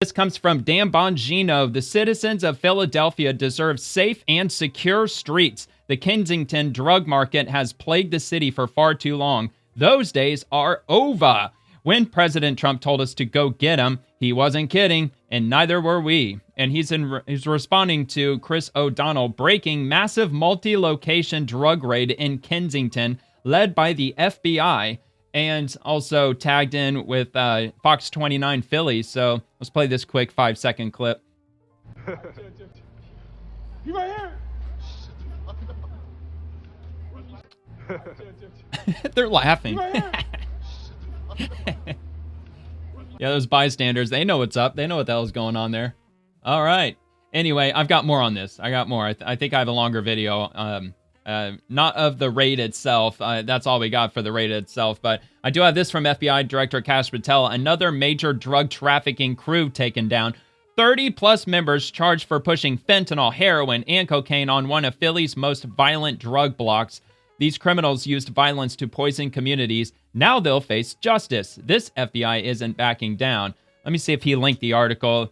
This comes from Dan Bongino. The citizens of Philadelphia deserve safe and secure streets. The Kensington drug market has plagued the city for far too long. Those days are over. When President Trump told us to go get him, he wasn't kidding, and neither were we. And he's responding to Chris O'Donnell breaking massive multi-location drug raid in Kensington, led by the FBI, and also tagged in with Fox 29 Philly. So let's play this quick 5-second clip. You right here? They're laughing. Right here? Yeah, those bystanders, they know what's up. They know what the hell's going on there. All right. Anyway, I've got more on this. I got more. I think I have a longer video. Not of the raid itself. That's all we got for the raid itself. But I do have this from FBI Director Kash Patel. Another major drug trafficking crew taken down. 30-plus members charged for pushing fentanyl, heroin, and cocaine on one of Philly's most violent drug blocks. These criminals used violence to poison communities. Now they'll face justice. This FBI isn't backing down. Let me see if he linked the article.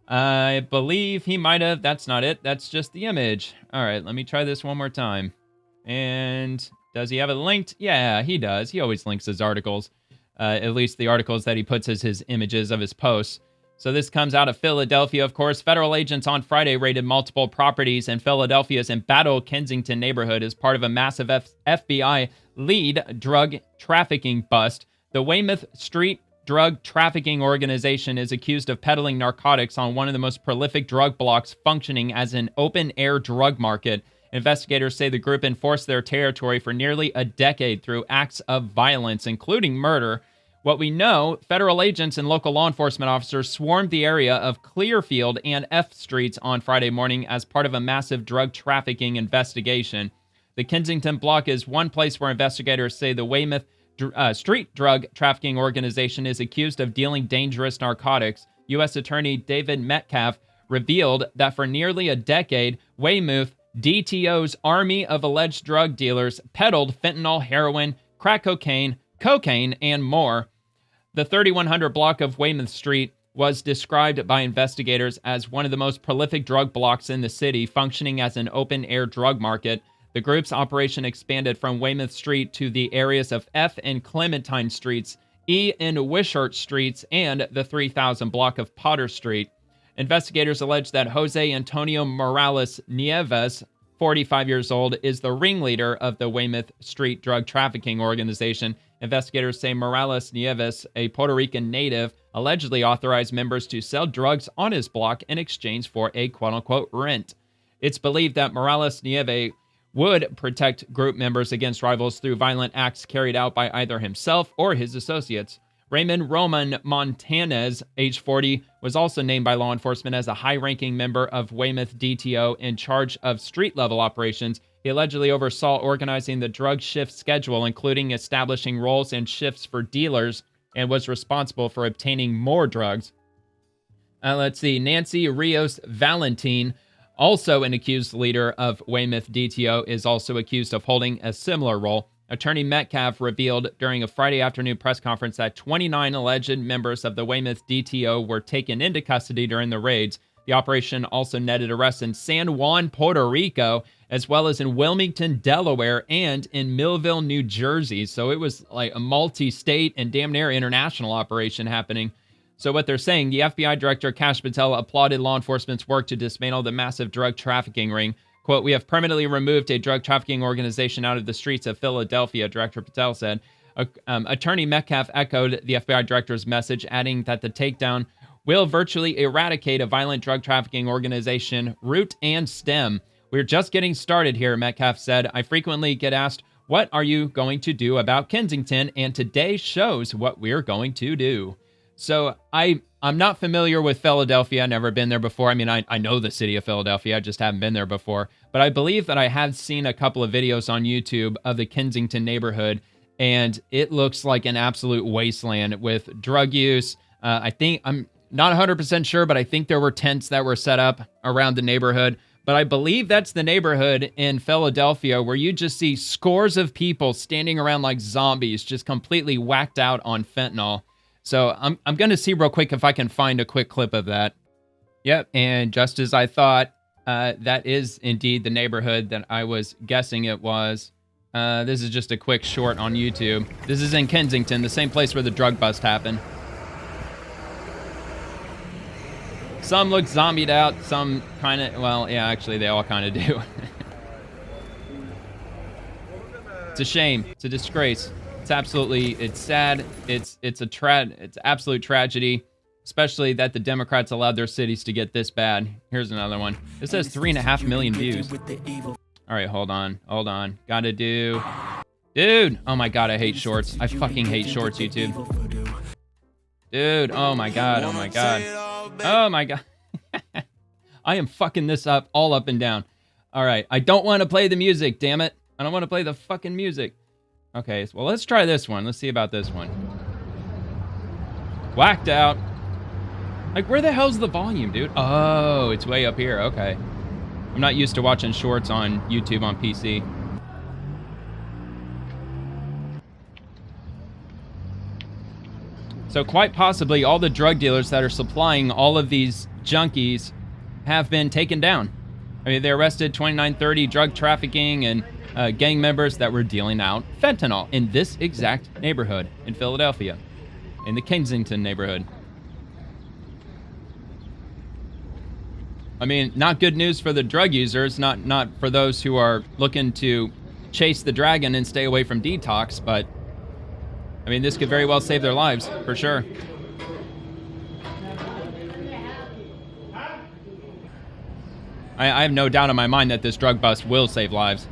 I believe he might have. That's not it. That's just the image. All right, let me try this one more time. And does he have it linked? Yeah, he does. He always links his articles, at least the articles that he puts as his images of his posts. So this comes out of Philadelphia, of course. Federal agents on Friday raided multiple properties in Philadelphia's embattled Kensington neighborhood as part of a massive FBI lead drug trafficking bust. The Weyman Street Drug Trafficking Organization is accused of peddling narcotics on one of the most prolific drug blocks functioning as an open-air drug market. Investigators say the group enforced their territory for nearly a decade through acts of violence, including murder. What we know, federal agents and local law enforcement officers swarmed the area of Clearfield and F Streets on Friday morning as part of a massive drug trafficking investigation. The Kensington block is one place where investigators say the Weyman Street Drug Trafficking Organization is accused of dealing dangerous narcotics. U.S. Attorney David Metcalf revealed that for nearly a decade, Weymouth DTO's army of alleged drug dealers peddled fentanyl, heroin, crack cocaine, and more. The 3100 block of Weyman Street was described by investigators as one of the most prolific drug blocks in the city, functioning as an open-air drug market. The group's operation expanded from Weyman Street to the areas of F and Clementine Streets, E and Wishart Streets, and the 3000 block of Potter Street. Investigators allege that Jose Antonio Morales Nieves, 45 years old, is the ringleader of the Weyman Street Drug Trafficking Organization. Investigators say Morales Nieves, a Puerto Rican native, allegedly authorized members to sell drugs on his block in exchange for a quote-unquote rent. It's believed that Morales Nieves would protect group members against rivals through violent acts carried out by either himself or his associates. Raymond Roman Montanez, age 40, was also named by law enforcement as a high-ranking member of Weymouth DTO in charge of street-level operations. He allegedly oversaw organizing the drug shift schedule, including establishing roles and shifts for dealers, and was responsible for obtaining more drugs. Let's see. Nancy Rios Valentin, also an accused leader of Weymouth DTO, is also accused of holding a similar role. Attorney Metcalf revealed during a Friday afternoon press conference that 29 alleged members of the Weymouth DTO were taken into custody during the raids. The operation also netted arrests in San Juan, Puerto Rico, as well as in Wilmington, Delaware, and in Millville, New Jersey. So it was like a multi-state and damn near international operation happening. So what they're saying, the FBI Director Kash Patel applauded law enforcement's work to dismantle the massive drug trafficking ring. Quote, "We have permanently removed a drug trafficking organization out of the streets of Philadelphia," Director Patel said. Attorney Metcalf echoed the FBI director's message, adding that the takedown will virtually eradicate a violent drug trafficking organization, root and stem. "We're just getting started here," Metcalf said. "I frequently get asked, what are you going to do about Kensington? And today shows what we're going to do." So I'm not familiar with Philadelphia. I've never been there before. I mean, I know the city of Philadelphia. I just haven't been there before. But I believe that I have seen a couple of videos on YouTube of the Kensington neighborhood, and it looks like an absolute wasteland with drug use. I think, I'm not 100% sure, but I think there were tents that were set up around the neighborhood. But I believe that's the neighborhood in Philadelphia where you just see scores of people standing around like zombies, just completely whacked out on fentanyl. So I'm going to see real quick if I can find a quick clip of that. Yep, and just as I thought, that is indeed the neighborhood that I was guessing it was. This is just a quick short on YouTube. This is in Kensington, the same place where the drug bust happened. Some look zombied out, some kind of, well, yeah, actually, they all kind of do. It's a shame. It's a disgrace. It's absolutely, it's sad. It's absolute tragedy, especially that the Democrats allowed their cities to get this bad. Here's another one. This has 3.5 million views. All right, hold on. Gotta do, dude. Oh my God, I hate shorts. I fucking hate shorts, YouTube. Dude, oh my God. Oh my God. I am fucking this up all up and down. All right, I don't want to play the music, damn it. I don't want to play the fucking music. Okay, well, let's try this one. Let's see about this one. Whacked out. Like, where the hell's the volume, dude? Oh, it's way up here. Okay. I'm not used to watching shorts on YouTube on PC. So quite possibly all the drug dealers that are supplying all of these junkies have been taken down. I mean, they arrested 2930 drug trafficking and gang members that were dealing out fentanyl in this exact neighborhood in Philadelphia, in the Kensington neighborhood. I mean, not good news for the drug users, not for those who are looking to chase the dragon and stay away from detox, but I mean, this could very well save their lives, for sure. I have no doubt in my mind that this drug bust will save lives.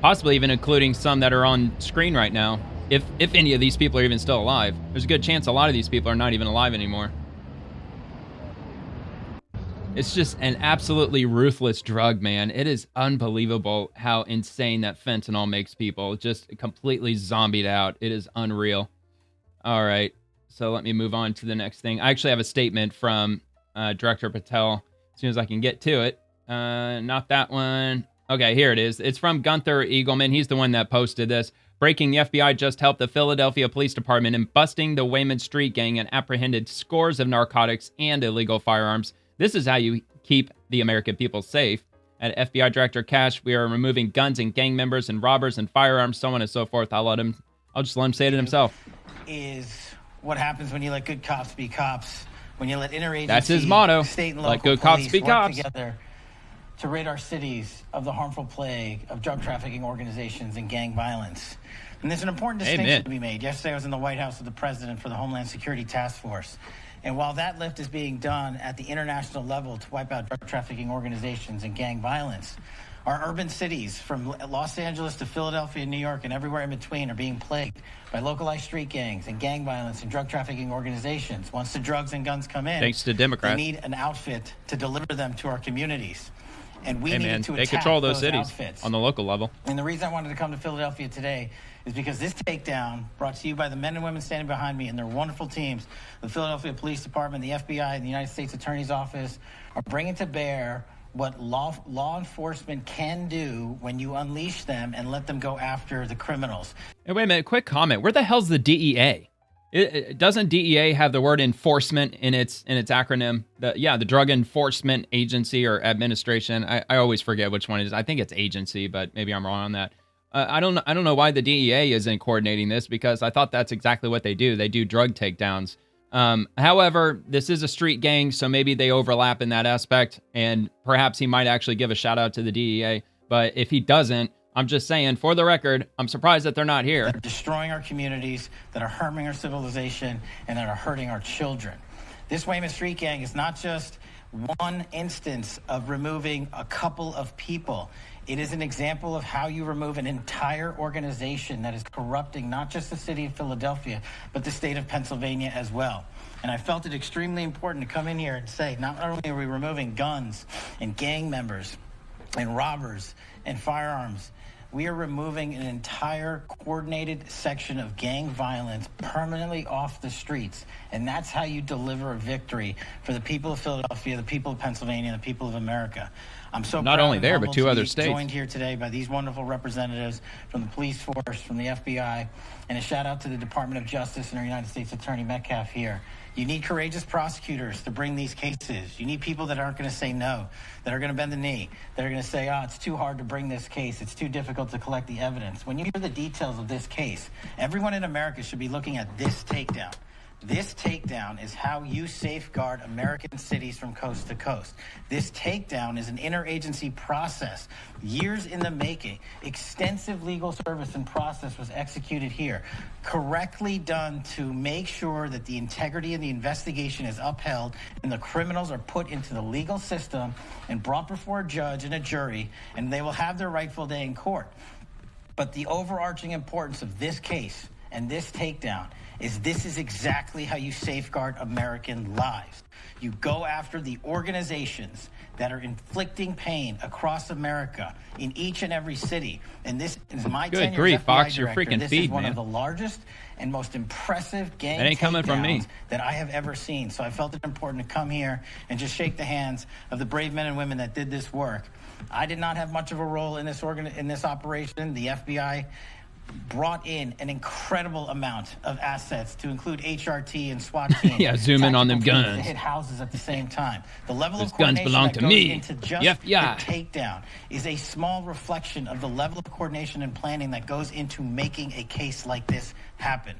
Possibly even including some that are on screen right now. If any of these people are even still alive. There's a good chance a lot of these people are not even alive anymore. It's just an absolutely ruthless drug, man. It is unbelievable how insane that fentanyl makes people. Just completely zombied out. It is unreal. All right, so let me move on to the next thing. I actually have a statement from Director Patel as soon as I can get to it. Not that one. Okay, here it is. It's from Gunther Eagleman. He's the one that posted this. Breaking: the FBI just helped the Philadelphia Police Department in busting the Weyman Street Gang and apprehended scores of narcotics and illegal firearms. This is how you keep the American people safe. At FBI Director Cash, we are removing guns and gang members and robbers and firearms, so on and so forth. I'll just let him say it himself. Is what happens when you let good cops be cops. When you let interagency, that's his motto. State and local let good police cops be work cops. Together to rid our cities of the harmful plague of drug trafficking organizations and gang violence. And there's an important distinction to be made. Yesterday I was in the White House with the President for the Homeland Security Task Force. And while that lift is being done at the international level to wipe out drug trafficking organizations and gang violence, our urban cities from Los Angeles to Philadelphia, New York, and everywhere in between are being plagued by localized street gangs and gang violence and drug trafficking organizations. Once the drugs and guns come in, thanks to Democrats, they need an outfit to deliver them to our communities. And we need to they attack control those cities outfits on the local level. And the reason I wanted to come to Philadelphia today is because this takedown, brought to you by the men and women standing behind me and their wonderful teams, the Philadelphia Police Department, the FBI, and the United States Attorney's Office, are bringing to bear what law enforcement can do when you unleash them and let them go after the criminals. Hey, wait a minute, quick comment. Where the hell's the DEA? Doesn't DEA have the word enforcement in its acronym? The Drug Enforcement Agency or Administration. I always forget which one it is. I think it's agency, but maybe I'm wrong on that. I don't know why the DEA isn't coordinating this, because I thought that's exactly what they do. They do drug takedowns. However, this is a street gang, so maybe they overlap in that aspect, and perhaps he might actually give a shout out to the DEA. But if he doesn't, I'm just saying, for the record, I'm surprised that they're not here. That are destroying our communities, that are harming our civilization, and that are hurting our children. This Weyman Street Gang is not just one instance of removing a couple of people. It is an example of how you remove an entire organization that is corrupting not just the city of Philadelphia, but the state of Pennsylvania as well. And I felt it extremely important to come in here and say, not only are we removing guns and gang members and robbers and firearms, we are removing an entire coordinated section of gang violence permanently off the streets. And that's how you deliver a victory for the people of Philadelphia, the people of Pennsylvania, and the people of America. I'm so Not proud only and there, but humbled 2 to other be states. joined here today by these wonderful representatives from the police force, from the FBI, and a shout out to the Department of Justice and our United States Attorney Metcalf here. You need courageous prosecutors to bring these cases. You need people that aren't going to say no, that are going to bend the knee, that are going to say, oh, it's too hard to bring this case. It's too difficult to collect the evidence. When you hear the details of this case, everyone in America should be looking at this takedown. This takedown is how you safeguard American cities from coast to coast. This takedown is an interagency process, years in the making. Extensive legal service and process was executed here, correctly done to make sure that the integrity of the investigation is upheld and the criminals are put into the legal system and brought before a judge and a jury, and they will have their rightful day in court. But the overarching importance of this case and this takedown is this is exactly how you safeguard American lives. You go after the organizations that are inflicting pain across America in each and every city. And this is my Good tenure grief, as FBI Fox, your director. freaking This feed, is one man. of the largest and most impressive gang That ain't coming from me. takedowns that I have ever seen. So I felt it important to come here and just shake the hands of the brave men and women that did this work. I did not have much of a role in this operation. The FBI brought in an incredible amount of assets to include HRT and SWAT teams. Yeah, zoom in on them tactical teams guns. to hit houses at the same time. The level Those of guns coordination belong that to goes me. into just Yep, yeah. the takedown is a small reflection of the level of coordination and planning that goes into making a case like this happen.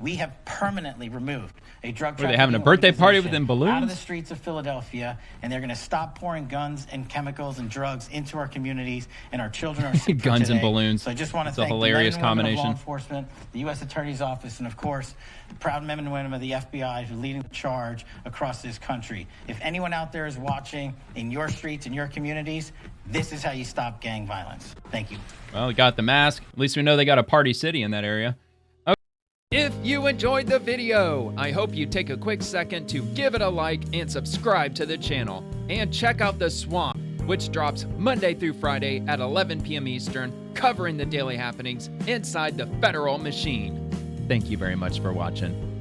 We have permanently removed a drug Were they having a trafficking birthday party with organization them balloons? out of the streets of Philadelphia, and they're going to stop pouring guns and chemicals and drugs into our communities, and our children are safer Guns and today. balloons. So I just want to It's a thank hilarious the men and women of law combination. enforcement, the U.S. Attorney's Office, and of course, the proud men and women of the FBI who are leading the charge across this country. If anyone out there is watching in your streets, in your communities, this is how you stop gang violence. Thank you. Well, we got the mask. At least we know they got a party city in that area. If you enjoyed the video, I hope you take a quick second to give it a like and subscribe to the channel. And check out The Swamp, which drops Monday through Friday at 11 p.m. Eastern, covering the daily happenings inside the federal machine. Thank you very much for watching.